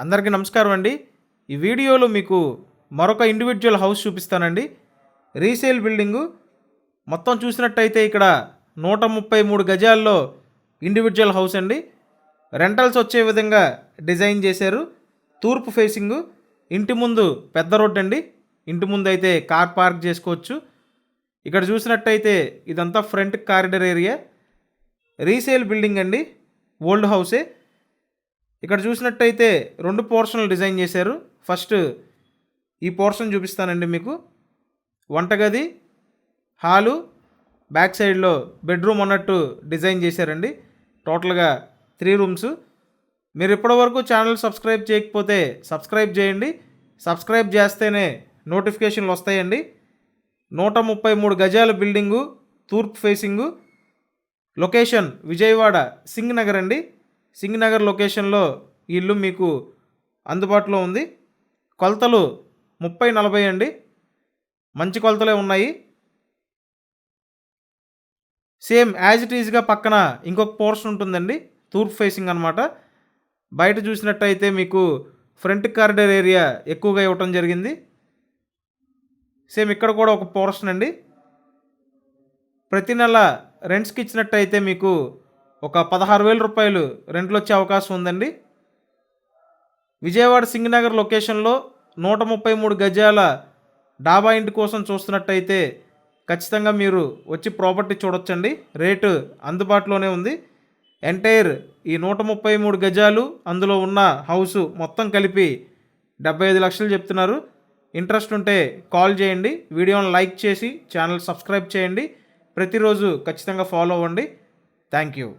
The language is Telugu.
అందరికీ నమస్కారం అండి. ఈ వీడియోలో మీకు మరొక ఇండివిజువల్ హౌస్ చూపిస్తానండి. రీసేల్ బిల్డింగు మొత్తం చూసినట్టయితే ఇక్కడ 133 గజాల్లో ఇండివిజువల్ హౌస్ అండి. రెంటల్స్ వచ్చే విధంగా డిజైన్ చేశారు. తూర్పు ఫేసింగు, ఇంటి ముందు పెద్ద రోడ్ అండి. ఇంటి ముందు అయితే కార్ పార్క్ చేసుకోవచ్చు. ఇక్కడ చూసినట్టయితే ఇదంతా front corridor area. Resale building అండి, ఓల్డ్ హౌసే. ఇక్కడ చూసినట్టయితే 2 పోర్షన్లు డిజైన్ చేశారు. ఫస్ట్ ఈ పోర్షన్ చూపిస్తానండి మీకు. వంటగది, హాలు, బ్యాక్ సైడ్లో బెడ్రూమ్ అన్నట్టు డిజైన్ చేశారండి. టోటల్గా 3 రూమ్స్. మీరు ఇప్పటివరకు ఛానల్ సబ్స్క్రైబ్ చేయకపోతే సబ్స్క్రైబ్ చేయండి. సబ్స్క్రైబ్ చేస్తేనే నోటిఫికేషన్లు వస్తాయండి. 133 గజాల బిల్డింగు, తూర్పు ఫేసింగు. లొకేషన్ విజయవాడ సింగ్ నగర్ అండి. సింగ్ నగర్ లొకేషన్లో ఈ ఇల్లు మీకు అందుబాటులో ఉంది. కొలతలు 30-40 అండి. మంచి కొలతలే ఉన్నాయి. సేమ్ యాజ్ ఇట్ ఈజ్గా పక్కన ఇంకొక పోర్షన్ ఉంటుందండి, తూర్పు ఫేసింగ్ అనమాట. బయట చూసినట్టయితే మీకు ఫ్రంట్ కారిడర్ ఏరియా ఎక్కువగా ఇవ్వటం జరిగింది. సేమ్ ఇక్కడ కూడా ఒక పోర్షన్ అండి. ప్రతి నెల రెంట్స్కి ఇచ్చినట్టయితే మీకు ఒక 16,000 రూపాయలు రెంట్లు వచ్చే అవకాశం ఉందండి. విజయవాడ సింగనగర్ లొకేషన్లో 133 గజాల డాబా ఇంటి కోసం చూస్తున్నట్టయితే ఖచ్చితంగా మీరు వచ్చి ప్రాపర్టీ చూడొచ్చండి. రేటు అందుబాటులోనే ఉంది. ఎంటైర్ ఈ 133 గజాలు అందులో ఉన్న హౌసు మొత్తం కలిపి 75 లక్షలు చెప్తున్నారు. ఇంట్రెస్ట్ ఉంటే కాల్ చేయండి. వీడియోని లైక్ చేసి ఛానల్ సబ్స్క్రైబ్ చేయండి. ప్రతిరోజు ఖచ్చితంగా ఫాలో అవ్వండి. Thank you.